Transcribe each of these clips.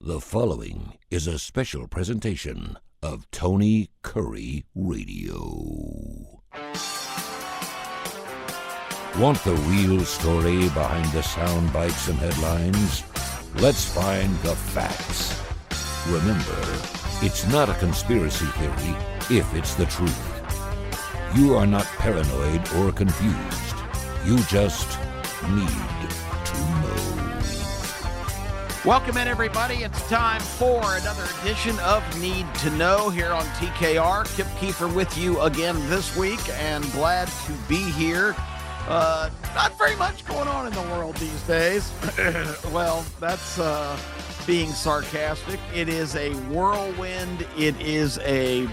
The following is a special presentation of Tony Kurre Radio. Want the real story behind the sound bites and headlines? Let's find the facts. Remember, it's not a conspiracy theory if it's the truth. You are not paranoid or confused. You just need to know. Welcome in, everybody. It's time for another edition of Need to Know here on TKR. Kip Kiefer with you again this week, and glad to be here. Not very much going on in the world these days. Well, that's being sarcastic. It is a whirlwind. It is a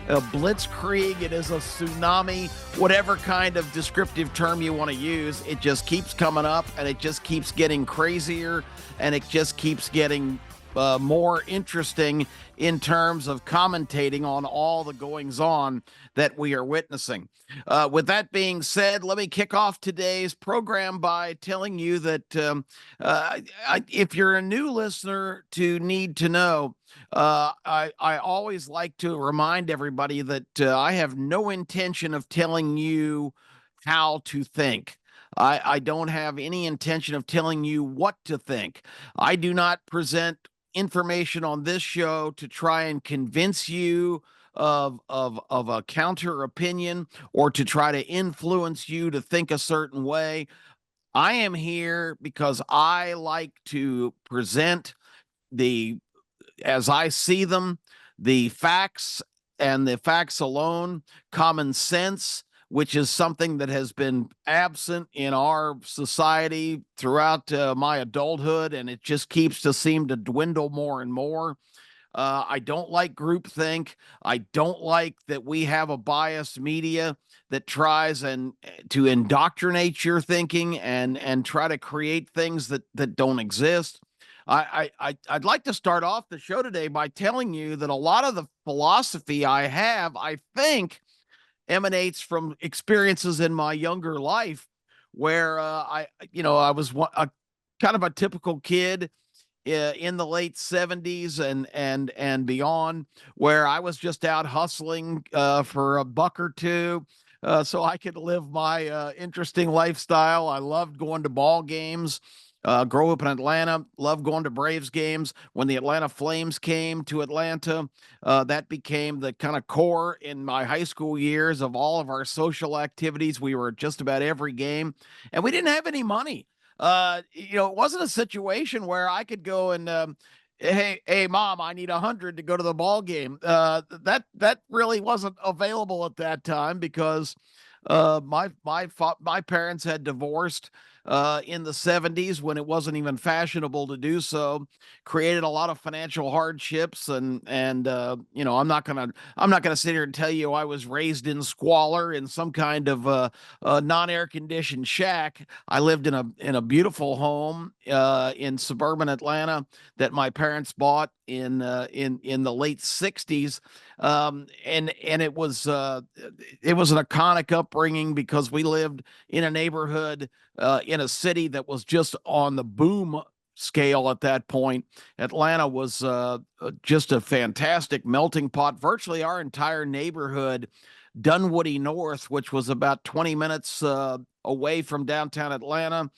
blitzkrieg. It is a tsunami. Whatever kind of descriptive term you want to use, it just keeps coming up, and it just keeps getting crazier, and it just keeps getting more interesting in terms of commentating on all the goings-on that we are witnessing. With that being said, let me kick off today's program by telling you that if you're a new listener to Need to Know, I always like to remind everybody that I have no intention of telling you how to think. I don't have any intention of telling you what to think. I do not present information on this show to try and convince you of a counter opinion or to try to influence you to think a certain way. I am here because I like to present as I see them, the facts and the facts alone, common sense, which is something that has been absent in our society throughout my adulthood, and it just keeps to seem to dwindle more and more. I don't like groupthink. I don't like that we have a biased media that tries to indoctrinate your thinking and try to create things that don't exist. I'd like to start off the show today by telling you that a lot of the philosophy I have, I think, emanates from experiences in my younger life where I was a kind of a typical kid in the late 70s and beyond, where I was just out hustling for a buck or two so I could live my interesting lifestyle. I loved going to ball games. Grew up in Atlanta, loved going to Braves games. When the Atlanta Flames came to Atlanta, that became the kind of core in my high school years of all of our social activities. We were at just about every game, and we didn't have any money. It wasn't a situation where I could go and hey, mom, I need 100 to go to the ball game. That really wasn't available at that time because my parents had divorced in the 70s when it wasn't even fashionable to do so, created a lot of financial hardships, and I'm not gonna sit here and tell you I was raised in squalor in some kind of non-air conditioned shack. I lived in a beautiful home in suburban Atlanta that my parents bought in the late 60s, and it was an iconic upbringing because we lived in a neighborhood in a city that was just on the boom scale at that point. Atlanta was just a fantastic melting pot. Virtually our entire neighborhood, Dunwoody North, which was about 20 minutes away from downtown Atlanta,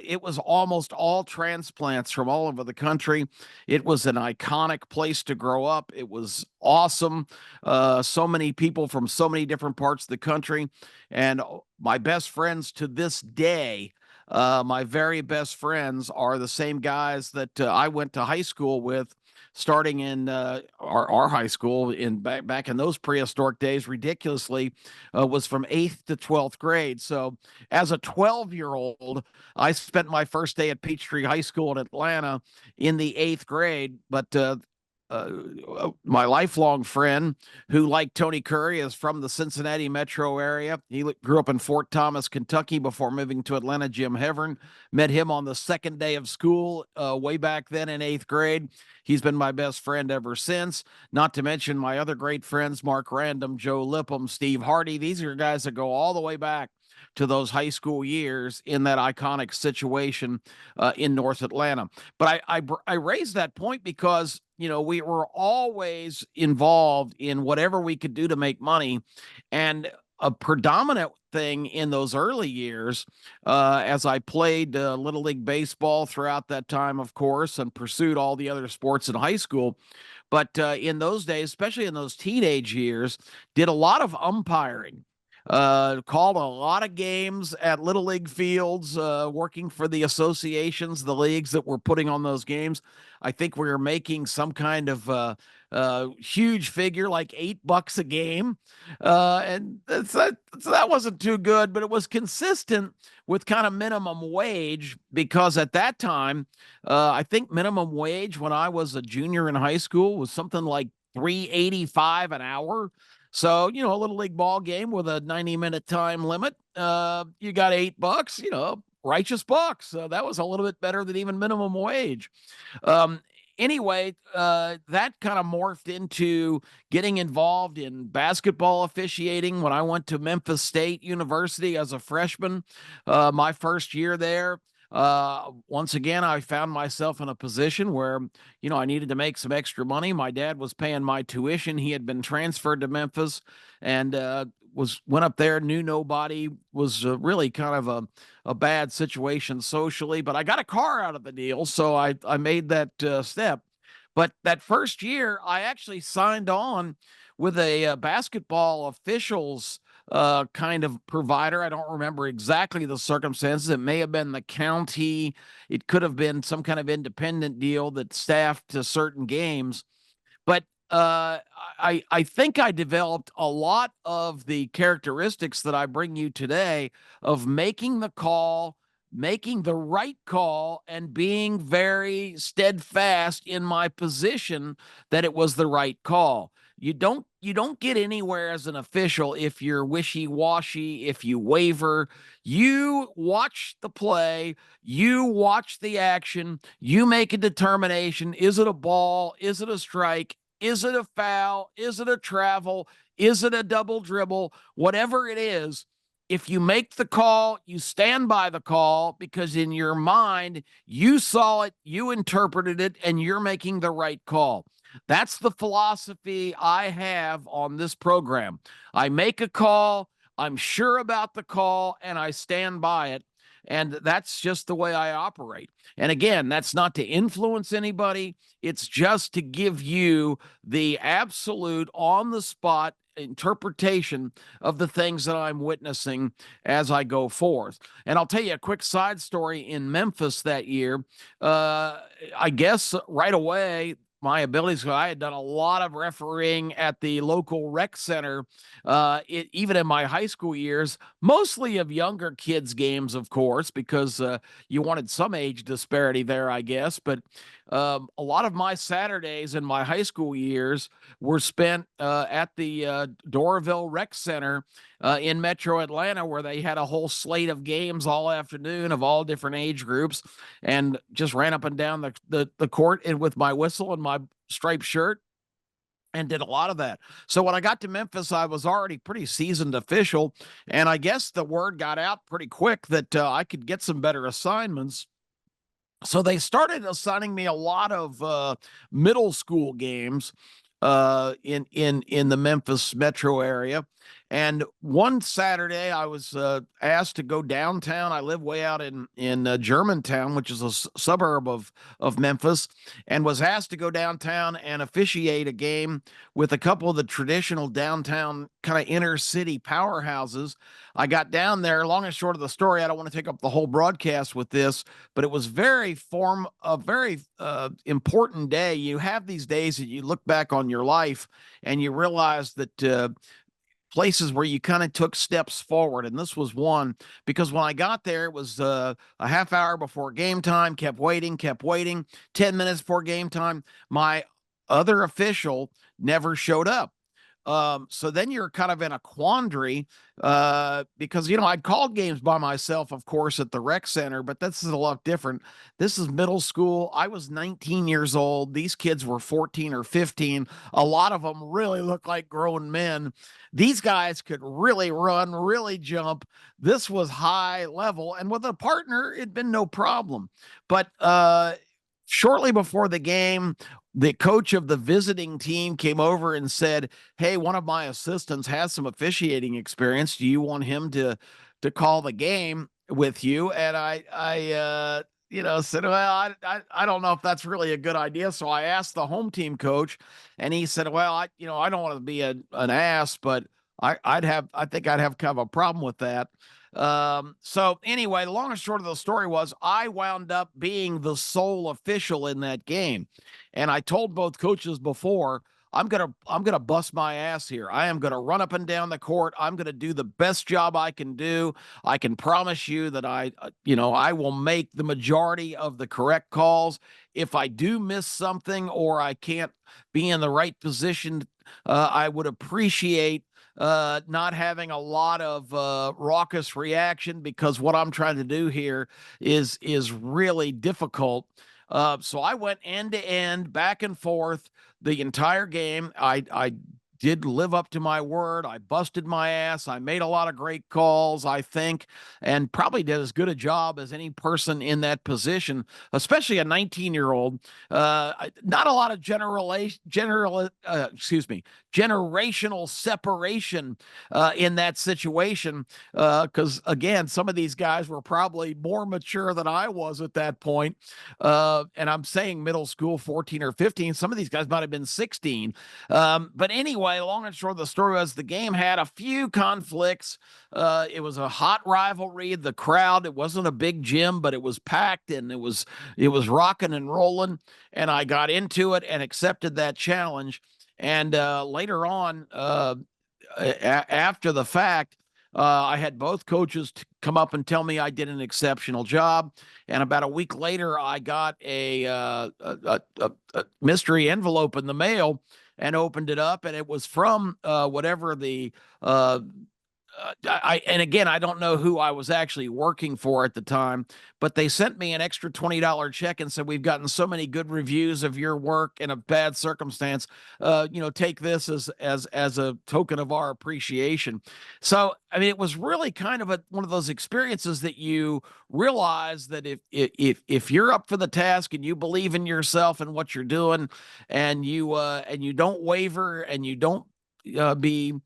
it was almost all transplants from all over the country. It was an iconic place to grow up. It was awesome. So many people from so many different parts of the country. And my best friends to this day, my very best friends are the same guys that I went to high school with, starting in our high school back in those prehistoric days, ridiculously, was from 8th to 12th grade. So as a 12-year-old, I spent my first day at Peachtree High School in Atlanta in the 8th grade, but my lifelong friend who, like Tony Kurre, is from the Cincinnati metro area. He grew up in Fort Thomas, Kentucky before moving to Atlanta. Jim Hevern, met him on the second day of school way back then in 8th grade. He's been my best friend ever since, not to mention my other great friends, Mark Random, Joe Lippum, Steve Hardy. These are guys that go all the way back to those high school years in that iconic situation in North Atlanta. But I raised that point because, we were always involved in whatever we could do to make money. And a predominant thing in those early years, as I played Little League Baseball throughout that time, of course, and pursued all the other sports in high school. But in those days, especially in those teenage years, did a lot of umpiring. Called a lot of games at Little League fields, working for the associations, the leagues that were putting on those games. I think we were making some kind of huge figure, like $8 a game. And that wasn't too good, but it was consistent with kind of minimum wage, because at that time, I think minimum wage when I was a junior in high school was something like $3.85 an hour. So, a little league ball game with a 90-minute time limit, you got $8, righteous bucks. That was a little bit better than even minimum wage. Anyway, that kind of morphed into getting involved in basketball officiating when I went to Memphis State University as a freshman. My first year there, once again, I found myself in a position where, I needed to make some extra money. My dad was paying my tuition. He had been transferred to Memphis and went up there, knew nobody, was really kind of a bad situation socially, but I got a car out of the deal. So I made that step. But that first year, I actually signed on with a basketball officials kind of provider. I don't remember exactly the circumstances. It may have been the county. It could have been some kind of independent deal that staffed certain games. But I think I developed a lot of the characteristics that I bring you today of making the call, making the right call, and being very steadfast in my position that it was the right call. You don't get anywhere as an official if you're wishy-washy, if you waver. You watch the play, you watch the action, you make a determination. Is it a ball? Is it a strike? Is it a foul? Is it a travel? Is it a double dribble? Whatever it is, if you make the call, you stand by the call, because in your mind, you saw it, you interpreted it, and you're making the right call. That's the philosophy I have on this program. I make a call, I'm sure about the call, and I stand by it. And that's just the way I operate. And again, that's not to influence anybody. It's just to give you the absolute on the spot interpretation of the things that I'm witnessing as I go forth. And I'll tell you a quick side story in Memphis that year. I guess right away, my abilities. I had done a lot of refereeing at the local rec center, even in my high school years, mostly of younger kids' games, of course, because you wanted some age disparity there, I guess. But a lot of my Saturdays in my high school years were spent at the Doraville Rec Center in Metro Atlanta, where they had a whole slate of games all afternoon of all different age groups, and just ran up and down the court and with my whistle and my striped shirt and did a lot of that. So when I got to Memphis, I was already pretty seasoned official, and I guess the word got out pretty quick that I could get some better assignments. So they started assigning me a lot of middle school games in the Memphis metro area. And one Saturday, I was asked to go downtown. I live way out in Germantown, which is a suburb of Memphis, and was asked to go downtown and officiate a game with a couple of the traditional downtown kind of inner city powerhouses. I got down there. Long and short of the story, I don't want to take up the whole broadcast with this, but it was a very important day. You have these days that you look back on your life and you realize that places where you kind of took steps forward. And this was one, because when I got there, it was a half hour before game time, kept waiting, 10 minutes before game time. My other official never showed up. So then you're kind of in a quandary because, I'd called games by myself, of course, at the rec center, but this is a lot different. This is middle school. I was 19 years old. These kids were 14 or 15. A lot of them really look like grown men. These guys could really run, really jump. This was high level. And with a partner, it'd been no problem. But shortly before the game, the coach of the visiting team came over and said, "Hey, one of my assistants has some officiating experience. Do you want him to call the game with you?" And I said, "Well, I don't know if that's really a good idea." So I asked the home team coach, and he said, "Well, I don't want to be an ass, but I think I'd have kind of a problem with that." So anyway, the long and short of the story was I wound up being the sole official in that game. And I told both coaches before, I'm gonna bust my ass here. I am gonna run up and down the court. I'm gonna do the best job I can do. I can promise you that I will make the majority of the correct calls. If I do miss something or I can't be in the right position, I would appreciate not having a lot of raucous reaction, because what I'm trying to do here is really difficult. So I went end to end, back and forth the entire game. I did live up to my word. I busted my ass. I made a lot of great calls, I think, and probably did as good a job as any person in that position, especially a 19-year-old. Not a lot of generational separation in that situation, because again, some of these guys were probably more mature than I was at that point. And I'm saying middle school, 14 or 15. Some of these guys might have been 16. But anyway, long and short of the story was the game had a few conflicts. It was a hot rivalry. The crowd, it wasn't a big gym, but it was packed, and it was rocking and rolling. And I got into it and accepted that challenge. And later on, after the fact, I had both coaches come up and tell me I did an exceptional job. And about a week later, I got a mystery envelope in the mail and opened it up, and it was from whatever the and again, I don't know who I was actually working for at the time, but they sent me an extra $20 check and said, "We've gotten so many good reviews of your work in a bad circumstance. Take this as a token of our appreciation." So, I mean, it was really kind of one of those experiences that you realize that if you're up for the task and you believe in yourself and what you're doing, and you don't waver, and you don't be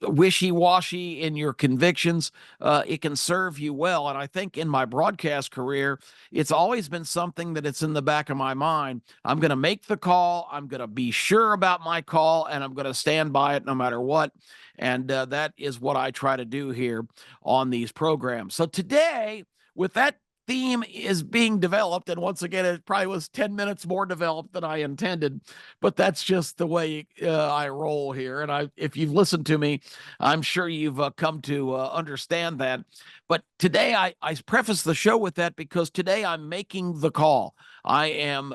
wishy-washy in your convictions, it can serve you well. And I think in my broadcast career, it's always been something that it's in the back of my mind. I'm going to make the call. I'm going to be sure about my call, and I'm going to stand by it no matter what. And that is what I try to do here on these programs. So today, with that theme is being developed, and once again, it probably was 10 minutes more developed than I intended, but that's just the way I roll here. And if you've listened to me, I'm sure you've come to understand that. But today, I preface the show with that because today I'm making the call. I'm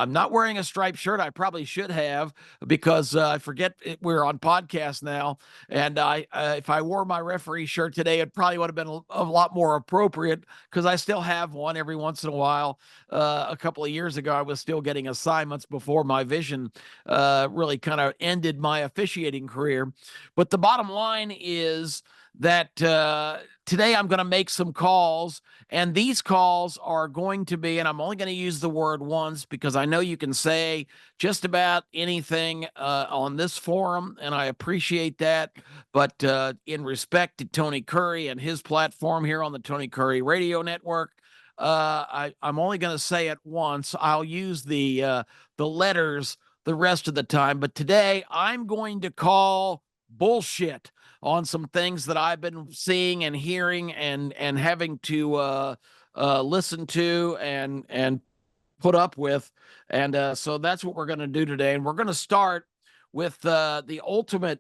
not wearing a striped shirt. I probably should have, because I forget we're on podcast now. And if I wore my referee shirt today, it probably would have been a lot more appropriate, because I still have one every once in a while. A couple of years ago, I was still getting assignments before my vision really kind of ended my officiating career. But the bottom line is that today I'm going to make some calls, and these calls are going to be, and I'm only going to use the word once, because I know you can say just about anything on this forum, and I appreciate that. But in respect to Tony Kurre and his platform here on the Tony Kurre Radio Network, I'm only going to say it once. I'll use the letters the rest of the time. But today I'm going to call bullshit on some things that I've been seeing and hearing and having to listen to and put up with. And so that's what we're going to do today. And we're going to start with the ultimate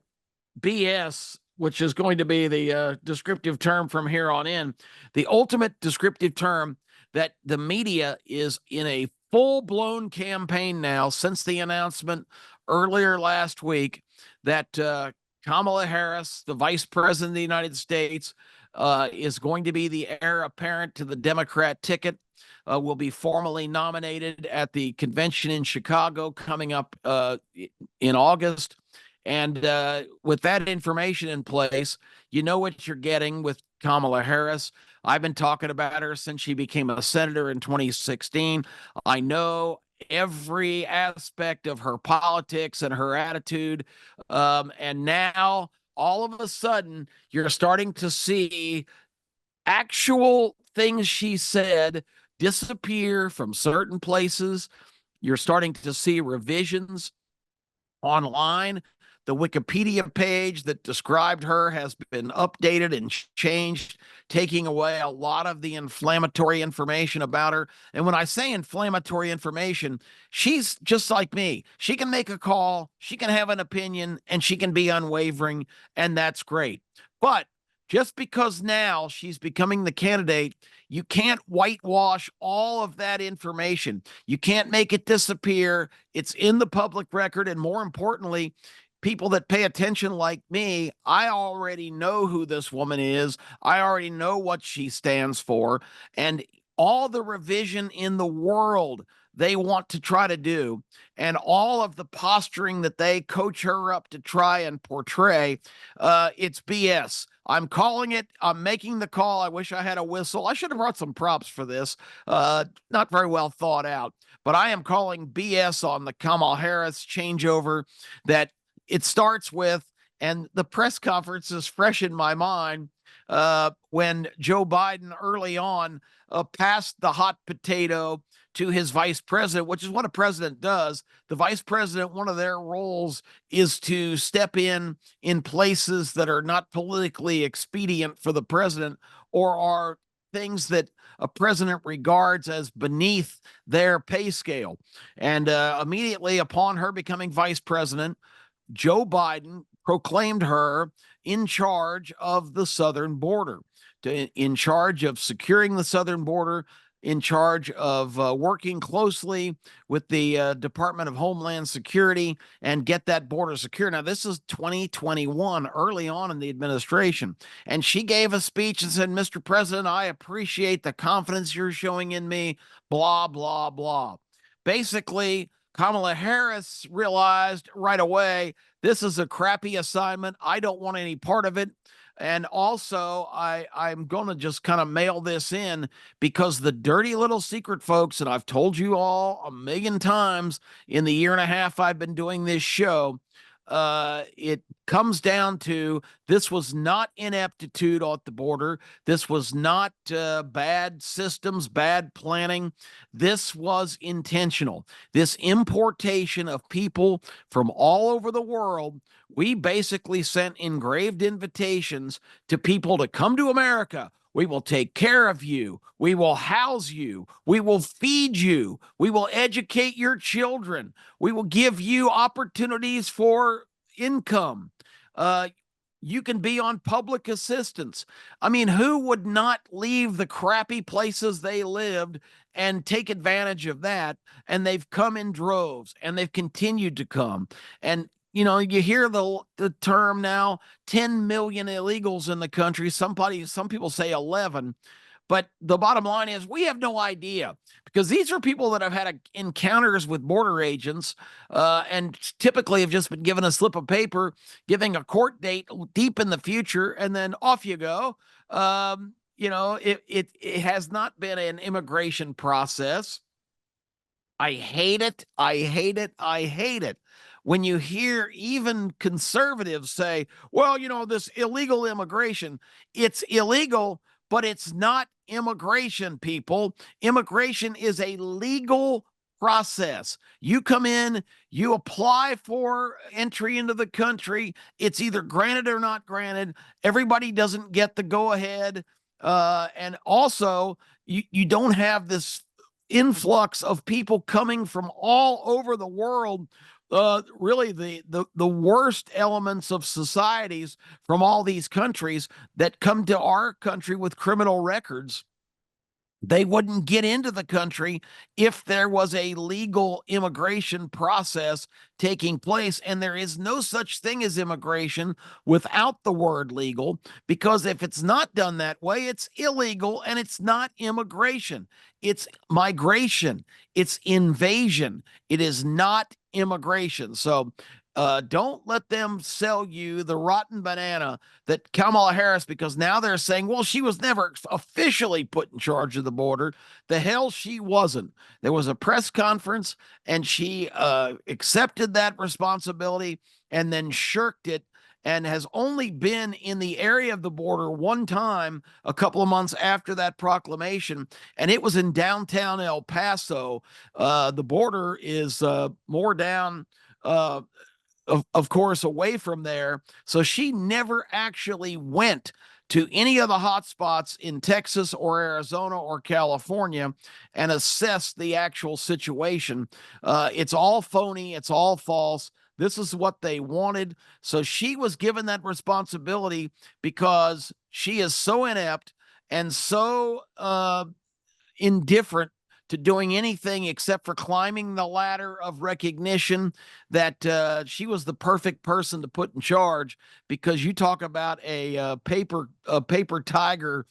BS, which is going to be the descriptive term from here on in. The ultimate descriptive term that the media is in a full-blown campaign now since the announcement earlier last week that Kamala Harris, the Vice President of the United States, is going to be the heir apparent to the Democrat ticket, will be formally nominated at the convention in Chicago coming up in August. And with that information in place, you know what you're getting with Kamala Harris. I've been talking about her since she became a senator in 2016. I know every aspect of her politics and her attitude. And now, all of a sudden, you're starting to see actual things she said disappear from certain places. You're starting to see revisions online. The Wikipedia page that described her has been updated and changed, taking away a lot of the inflammatory information about her. And when I say inflammatory information, she's just like me. She can make a call, she can have an opinion, and she can be unwavering, and that's great. But just because now she's becoming the candidate, you can't whitewash all of that information. You can't make it disappear. It's in the public record. And more importantly, people that pay attention like me, I already know who this woman is. I already know what she stands for. And all the revision in the world they want to try to do, and all of the posturing that they coach her up to try and portray, it's BS. I'm calling it. I'm making the call. I wish I had a whistle. I should have brought some props for this. Not very well thought out, but I am calling BS on the Kamala Harris changeover that it starts with, and the press conference is fresh in my mind, when Joe Biden early on passed the hot potato to his vice president, which is what a president does. The vice president, one of their roles is to step in places that are not politically expedient for the president, or are things that a president regards as beneath their pay scale. And immediately upon her becoming vice president, Joe Biden proclaimed her in charge of the southern border, in charge of securing the southern border, in charge of working closely with the Department of Homeland Security and get that border secure. Now, this is 2021, early on in the administration. And she gave a speech and said, "Mr. President, I appreciate the confidence you're showing in me," blah, blah, blah. Basically, Kamala Harris realized right away, this is a crappy assignment. I don't want any part of it. And also, I'm going to just kind of mail this in, because the dirty little secret, folks, and I've told you all a million times in the year and a half I've been doing this show, it comes down to, this was not ineptitude at the border. This was not bad systems, bad planning. This was intentional. This importation of people from all over the world. We basically sent engraved invitations to people to come to America. We will take care of you. We will house you. We will feed you. We will educate your children. We will give you opportunities for income. You can be on public assistance. I mean, who would not leave the crappy places they lived and take advantage of that? And they've come in droves, and they've continued to come. And you know, you hear the term now, 10 million illegals in the country. Some people say 11. But the bottom line is, we have no idea, because these are people that have had encounters with border agents, and typically have just been given a slip of paper, giving a court date deep in the future, and then off you go. You know, it has not been an immigration process. I hate it. I hate it. I hate it. When you hear even conservatives say, well, you know, this illegal immigration, it's illegal, but it's not immigration, people. Immigration is a legal process. You come in, you apply for entry into the country. It's either granted or not granted. Everybody doesn't get the go ahead. And also, you don't have this influx of people coming from all over the world. Really the worst elements of societies from all these countries that come to our country with criminal records. They wouldn't get into the country if there was a legal immigration process taking place. And there is no such thing as immigration without the word legal, because if it's not done that way, it's illegal and it's not immigration. It's migration, it's invasion. It is not immigration. So don't let them sell you the rotten banana that Kamala Harris, because now they're saying, well, she was never officially put in charge of the border. The hell she wasn't. There was a press conference and she accepted that responsibility and then shirked it, and has only been in the area of the border one time a couple of months after that proclamation, and it was in downtown El Paso. The border is more down. Of course, away from there. So she never actually went to any of the hot spots in Texas or Arizona or California and assessed the actual situation. It's all phony. It's all false. This is what they wanted. So she was given that responsibility because she is so inept and so indifferent to doing anything except for climbing the ladder of recognition, that she was the perfect person to put in charge. Because you talk about a paper tiger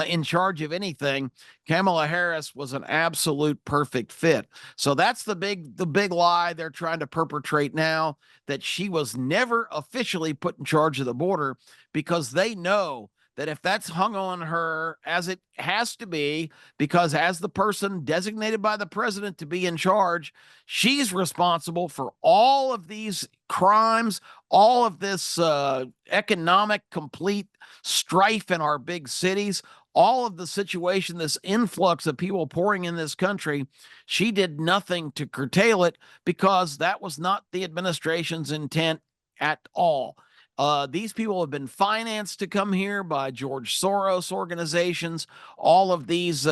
in charge of anything, Kamala Harris was an absolute perfect fit. So that's the big lie they're trying to perpetrate now, that she was never officially put in charge of the border, because they know that if that's hung on her, as it has to be, because as the person designated by the president to be in charge, she's responsible for all of these crimes, all of this economic complete strife in our big cities, all of the situation, this influx of people pouring in this country. She did nothing to curtail it, because that was not the administration's intent at all. These people have been financed to come here by George Soros organizations, all of these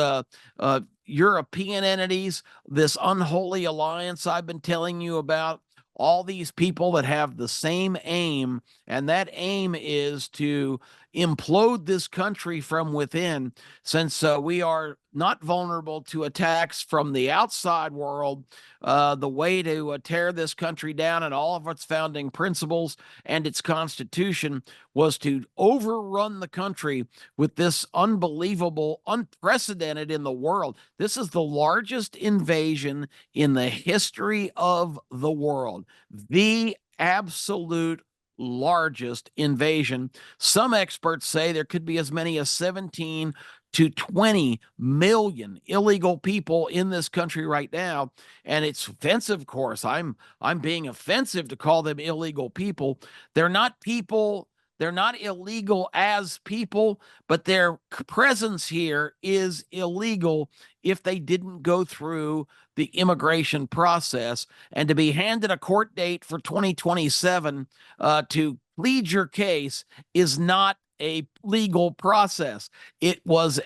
European entities, this unholy alliance I've been telling you about, all these people that have the same aim, and that aim is to implode this country from within, since we are not vulnerable to attacks from the outside world. The way to tear this country down and all of its founding principles and its constitution was to overrun the country with this unbelievable, unprecedented in the world. This is the largest invasion in the history of the world, the absolute largest invasion. Some experts say there could be as many as 17 to 20 million illegal people in this country right now. And it's offensive, of course. I'm being offensive to call them illegal people. They're not people. They're not illegal as people, but their presence here is illegal if they didn't go through the immigration process. And to be handed a court date for 2027 to plead your case is not a legal process. It was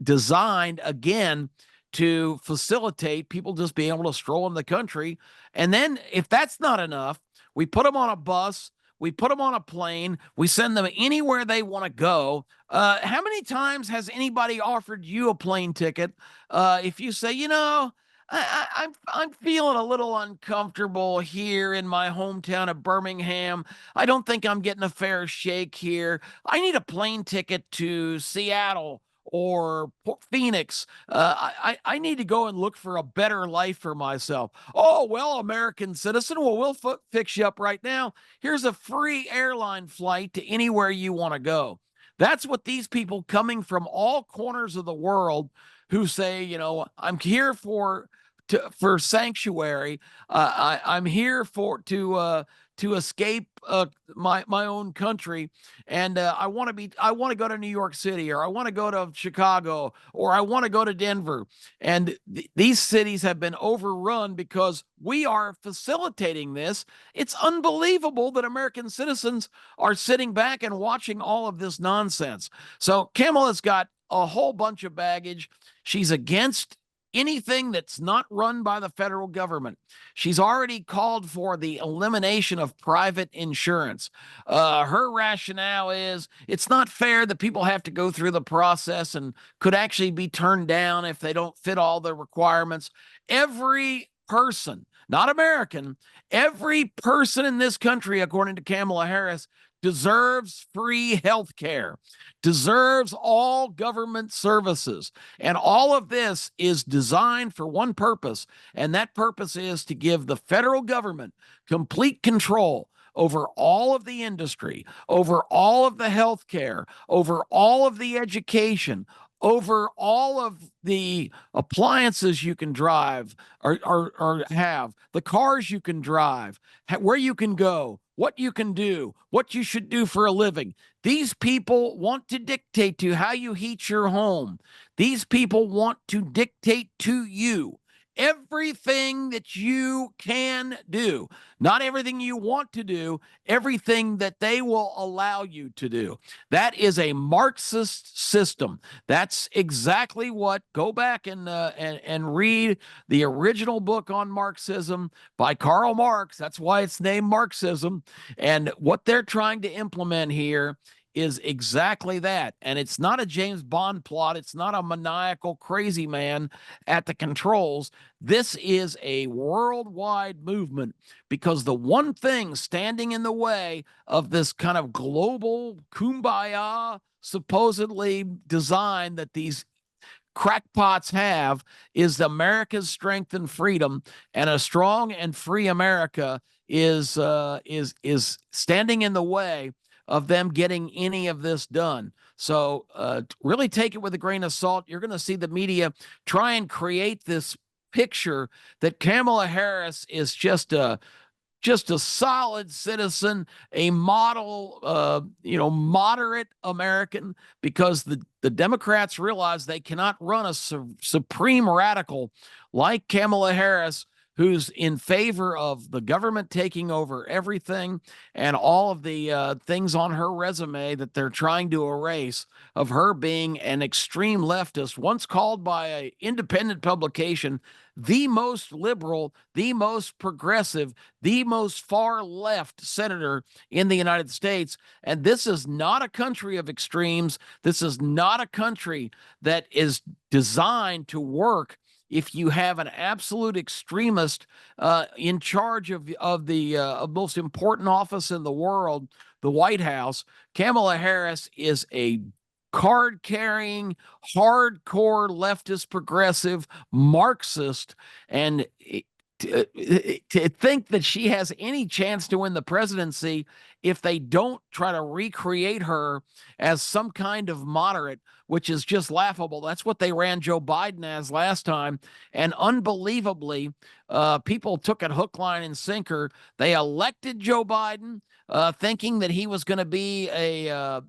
designed, again, to facilitate people just being able to stroll in the country. And then if that's not enough, we put them on a bus, we put them on a plane, we send them anywhere they want to go. How many times has anybody offered you a plane ticket if you say, I'm feeling a little uncomfortable here in my hometown of Birmingham. I don't think I'm getting a fair shake here. I need a plane ticket to Seattle or Phoenix. I need to go and look for a better life for myself. Oh, well, American citizen, well, we'll fix you up right now. Here's a free airline flight to anywhere you want to go. That's what these people coming from all corners of the world who say, I'm here for sanctuary. I'm here to escape my own country, and I want to go to New York City, or I want to go to Chicago, or I want to go to Denver. And these cities have been overrun because we are facilitating this. It's unbelievable that American citizens are sitting back and watching all of this nonsense. So Kamala's got a whole bunch of baggage. She's against anything that's not run by the federal government. She's already called for the elimination of private insurance. Her rationale is it's not fair that people have to go through the process and could actually be turned down if they don't fit all the requirements. Every person, not American, every person in this country, according to Kamala Harris, deserves free health care, deserves all government services. And all of this is designed for one purpose, and that purpose is to give the federal government complete control over all of the industry, over all of the health care, over all of the education, over all of the appliances you can drive or have, the cars you can drive, where you can go, what you can do, what you should do for a living. These people want to dictate to how you heat your home. These people want to dictate to you everything that you can do, not everything you want to do, everything that they will allow you to do. That is a Marxist system. That's exactly what, go back and read the original book on Marxism by Karl Marx. That's why it's named Marxism. And what they're trying to implement here is exactly that. And it's not a James Bond plot. It's not a maniacal crazy man at the controls. This is a worldwide movement, because the one thing standing in the way of this kind of global kumbaya supposedly design that these crackpots have is America's strength and freedom, and a strong and free America is standing in the way of them getting any of this done. So really take it with a grain of salt. You're going to see the media try and create this picture that Kamala Harris is just a solid citizen, a model, moderate American, because the Democrats realize they cannot run a supreme radical like Kamala Harris, who's in favor of the government taking over everything, and all of the things on her resume that they're trying to erase, of her being an extreme leftist, once called by an independent publication the most liberal, the most progressive, the most far left senator in the United States. And this is not a country of extremes. This is not a country that is designed to work if you have an absolute extremist in charge of the most important office in the world, the White House. Kamala Harris is a card-carrying, hardcore leftist, progressive, Marxist, and to think that she has any chance to win the presidency if they don't try to recreate her as some kind of moderate, which is just laughable. That's what they ran Joe Biden as last time. And unbelievably, people took it hook, line, and sinker. They elected Joe Biden, thinking that he was going to be a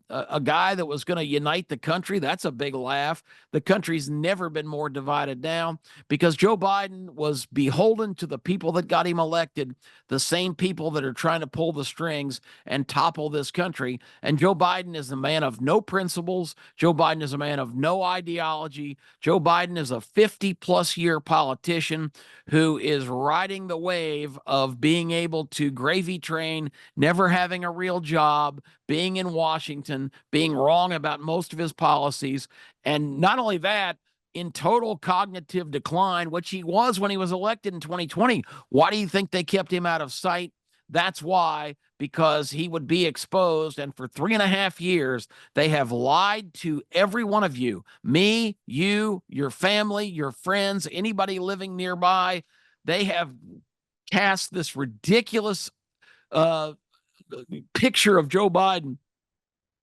guy that was going to unite the country. That's a big laugh. The country's never been more divided now, because Joe Biden was beholden to the people that got him elected, the same people that are trying to pull the strings and topple this country. And Joe Biden is a man of no principles. Joe Biden is a man of no ideology. Joe Biden is a 50-plus year politician who is riding the wave of being able to gravy train, never having a real job, being in Washington, being wrong about most of his policies. And not only that, in total cognitive decline, which he was when he was elected in 2020. Why do you think they kept him out of sight? That's why, because he would be exposed. And for 3.5 years, they have lied to every one of you, me, you, your family, your friends, anybody living nearby. They have cast this ridiculous picture of Joe Biden,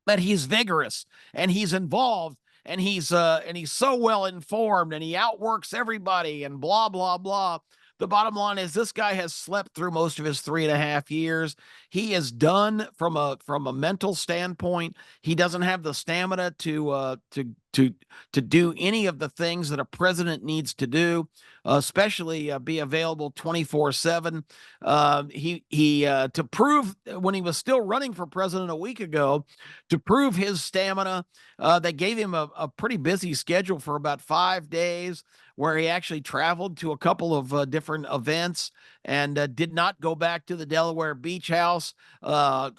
that he's vigorous and he's involved and he's so well informed and he outworks everybody and blah, blah, blah. The bottom line is this guy has slept through most of his 3.5 years. He is done from a mental standpoint. He doesn't have the stamina to to to do any of the things that a president needs to do, especially be available 24/7. He to prove when he was still running for president a week ago, to prove his stamina, they gave him a pretty busy schedule for about 5 days, where he actually traveled to a couple of different events and did not go back to the Delaware Beach House. The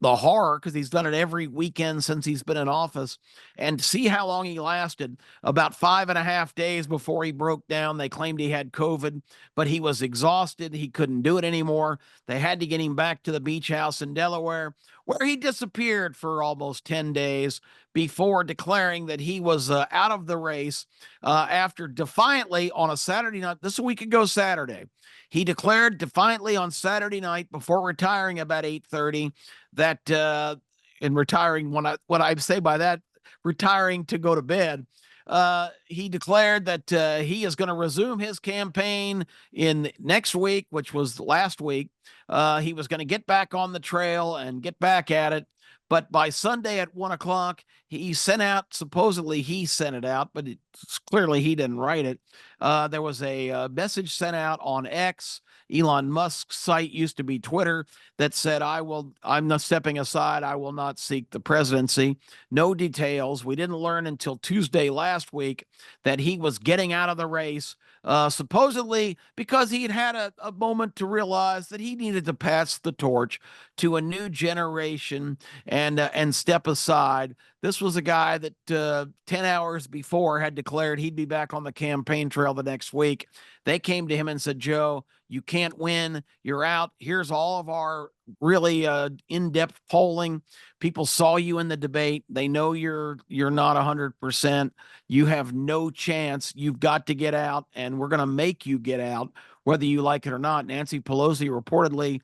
horror, because he's done it every weekend since he's been in office, and see how long he lasted. About 5.5 days before he broke down. They claimed he had COVID, but he was exhausted. He couldn't do it anymore. They had to get him back to the beach house in Delaware, where he disappeared for almost 10 days before declaring that he was out of the race after defiantly on a Saturday night. This is a week ago Saturday. He declared defiantly on Saturday night before retiring about 8:30 that and retiring, what I say by that, retiring to go to bed. He declared that he is going to resume his campaign in next week, which was last week. He was going to get back on the trail and get back at it. But by Sunday at 1 o'clock, he sent out, supposedly he sent it out, but clearly he didn't write it. There was a message sent out on X, Elon Musk's site, used to be Twitter, that said, I'm not stepping aside. I will not seek the presidency. No details. We didn't learn until Tuesday last week that he was getting out of the race, supposedly because he had a moment to realize that he needed to pass the torch to a new generation and step aside. This was a guy that 10 hours before had declared he'd be back on the campaign trail the next week. They came to him and said, Joe, you can't win. You're out. Here's all of our really in-depth polling. People saw you in the debate. They know you're not 100%. You have no chance. You've got to get out, and we're going to make you get out, whether you like it or not. Nancy Pelosi reportedly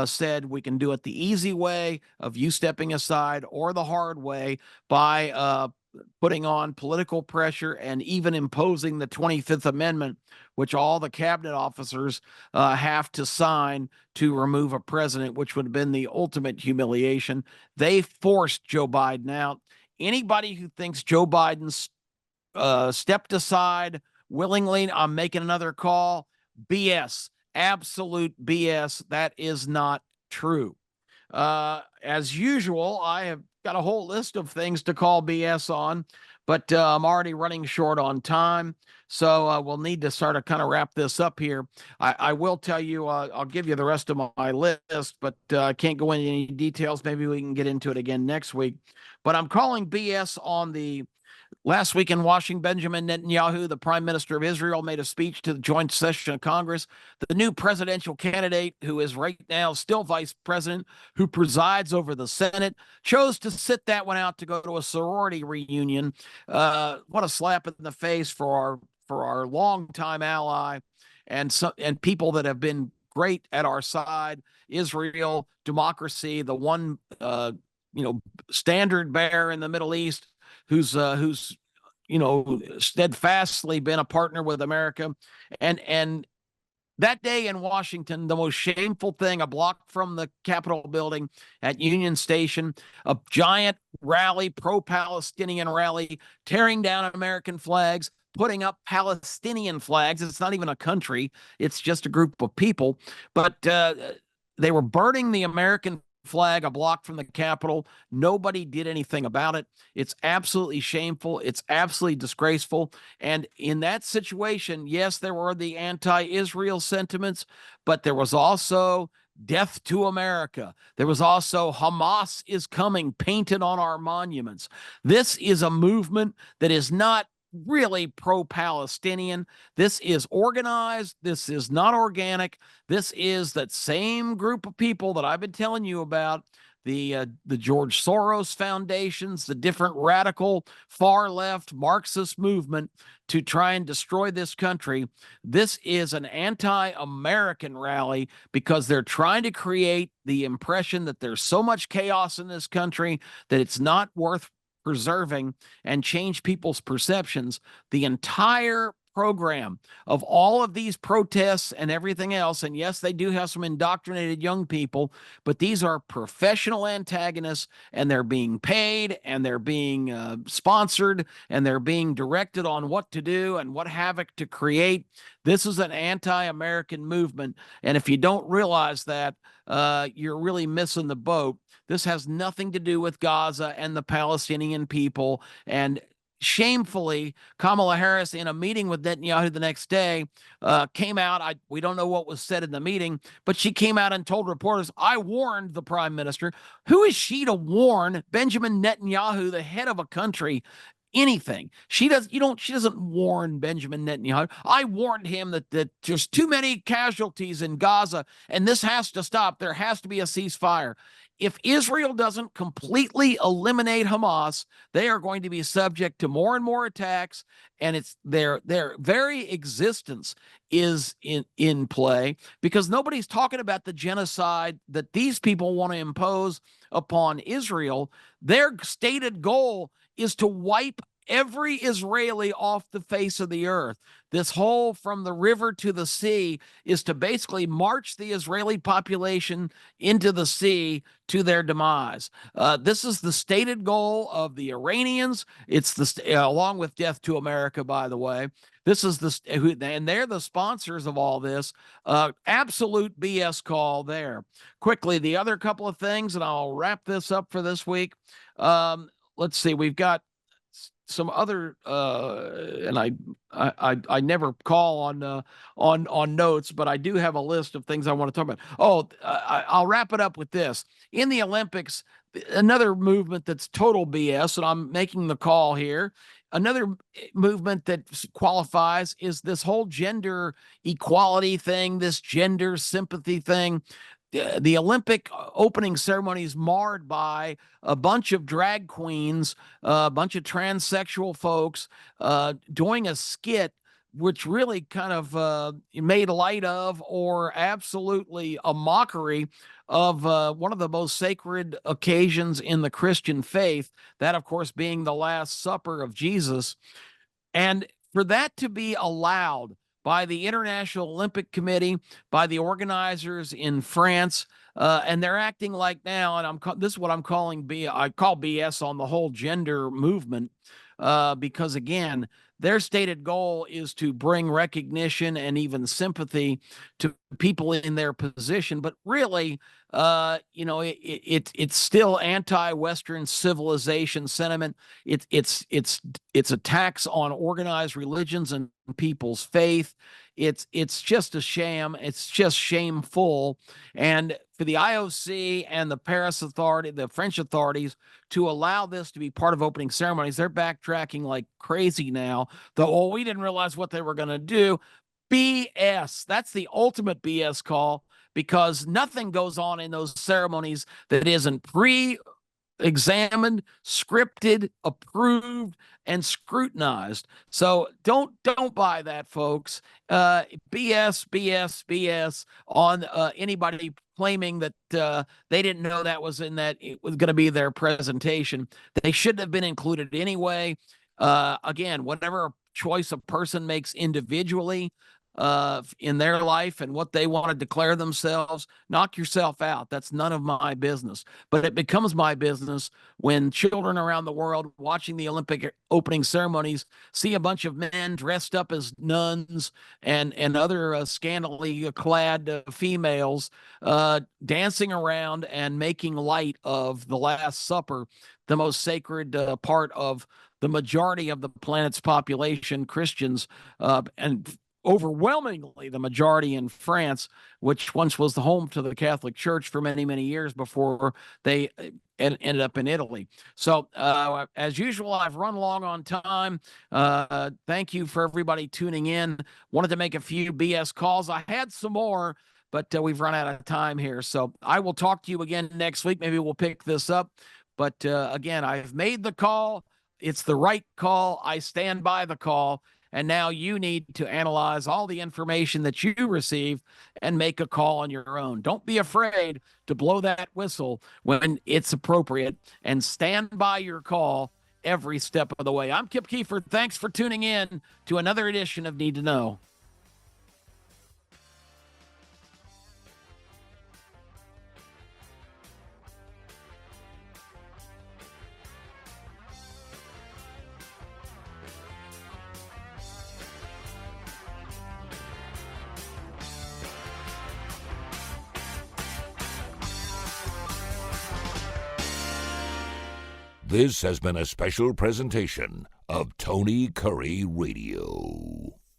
said we can do it the easy way of you stepping aside, or the hard way by putting on political pressure and even imposing the 25th Amendment, which all the cabinet officers have to sign to remove a president, which would have been the ultimate humiliation. They forced Joe Biden out. Anybody who thinks Joe Biden stepped aside willingly, I'm making another call, BS, absolute BS. That is not true. As usual, I have got a whole list of things to call BS on, but I'm already running short on time. So we'll need to sort of kind of wrap this up here. I will tell you, I'll give you the rest of my list, but I can't go into any details. Maybe we can get into it again next week. But I'm calling BS on the last week in Washington. Benjamin Netanyahu, the prime minister of Israel, made a speech to the joint session of Congress. The new presidential candidate, who is right now still vice president, who presides over the Senate, chose to sit that one out to go to a sorority reunion. What a slap in the face for our longtime ally and people that have been great at our side. Israel, democracy, the one standard bearer in the Middle East, who's steadfastly been a partner with America. And that day in Washington, the most shameful thing, a block from the Capitol building at Union Station, a giant rally, pro-Palestinian rally, tearing down American flags, putting up Palestinian flags. It's not even a country. It's just a group of people. But they were burning the American flag a block from the Capitol. Nobody did anything about it. It's absolutely shameful. It's absolutely disgraceful. And in that situation, yes, there were the anti-Israel sentiments, but there was also death to America. There was also Hamas is coming painted on our monuments. This is a movement that is not really pro-Palestinian. This is organized. This is not organic. This is that same group of people that I've been telling you about, the George Soros foundations, the different radical far left Marxist movement to try and destroy this country. This is an anti-American rally because they're trying to create the impression that there's so much chaos in this country that it's not worth preserving, and change people's perceptions. The entire program of all of these protests and everything else, and yes, they do have some indoctrinated young people, but these are professional antagonists, and they're being paid, and they're being sponsored, and they're being directed on what to do and what havoc to create. This is an anti-American movement, and if you don't realize that, you're really missing the boat. This has nothing to do with Gaza and the Palestinian people. And shamefully, Kamala Harris, in a meeting with Netanyahu the next day, came out. We don't know what was said in the meeting, but she came out and told reporters, "I warned the prime minister." Who is she to warn Benjamin Netanyahu, the head of a country, anything? She doesn't warn Benjamin Netanyahu. "I warned him that there's too many casualties in Gaza and this has to stop. There has to be a ceasefire." If Israel doesn't completely eliminate Hamas, they are going to be subject to more and more attacks, and it's their very existence is in play, because nobody's talking about the genocide that these people want to impose upon Israel. Their stated goal is to wipe every Israeli off the face of the earth. This whole from the river to the sea is to basically march the Israeli population into the sea to their demise. This is the stated goal of the Iranians. It's along with death to America, by the way. This is and they're the sponsors of all this. Absolute BS call there. Quickly, the other couple of things, and I'll wrap this up for this week. Let's see. We've got some other, and I never call on notes, but I do have a list of things I want to talk about. I'll wrap it up with this. In the Olympics, another movement that's total BS, and I'm making the call here. Another movement that qualifies is this whole gender equality thing, this gender sympathy thing. The Olympic opening ceremony is marred by a bunch of drag queens, a bunch of transsexual folks doing a skit which really kind of made light of, or absolutely a mockery of, one of the most sacred occasions in the Christian faith, that, of course, being the Last Supper of Jesus. And for that to be allowed by the International Olympic Committee, by the organizers in France, and they're acting like now, and this is what I call BS on the whole gender movement, because again, their stated goal is to bring recognition and even sympathy to people in their position, but really, it's still anti-Western civilization sentiment. It's attacks on organized religions and people's faith. It's just a sham. It's just shameful. And for the IOC and the Paris Authority, the French authorities, to allow this to be part of opening ceremonies, they're backtracking like crazy now. Though, we didn't realize what they were going to do. BS. That's the ultimate BS call, because nothing goes on in those ceremonies that isn't examined, scripted, approved, and scrutinized. So don't buy that, folks. BS, BS, BS on anybody claiming that they didn't know that was it was going to be their presentation. They shouldn't have been included anyway. Again, whatever choice a person makes individually in their life and what they want to declare themselves, knock yourself out. That's none of my business. But it becomes my business when children around the world watching the Olympic opening ceremonies see a bunch of men dressed up as nuns and other scantily clad females dancing around and making light of the Last Supper, the most sacred part of the majority of the planet's population, Christians, and overwhelmingly the majority in France, which once was the home to the Catholic Church for many, many years before they ended up in Italy. So as usual, I've run long on time. Thank you for everybody tuning in. Wanted to make a few BS calls. I had some more, but we've run out of time here. So I will talk to you again next week. Maybe we'll pick this up. But again, I've made the call. It's the right call. I stand by the call. And now you need to analyze all the information that you receive and make a call on your own. Don't be afraid to blow that whistle when it's appropriate, and stand by your call every step of the way. I'm Kip Kiefer. Thanks for tuning in to another edition of Need to Know. This has been a special presentation of Tony Kurre Radio.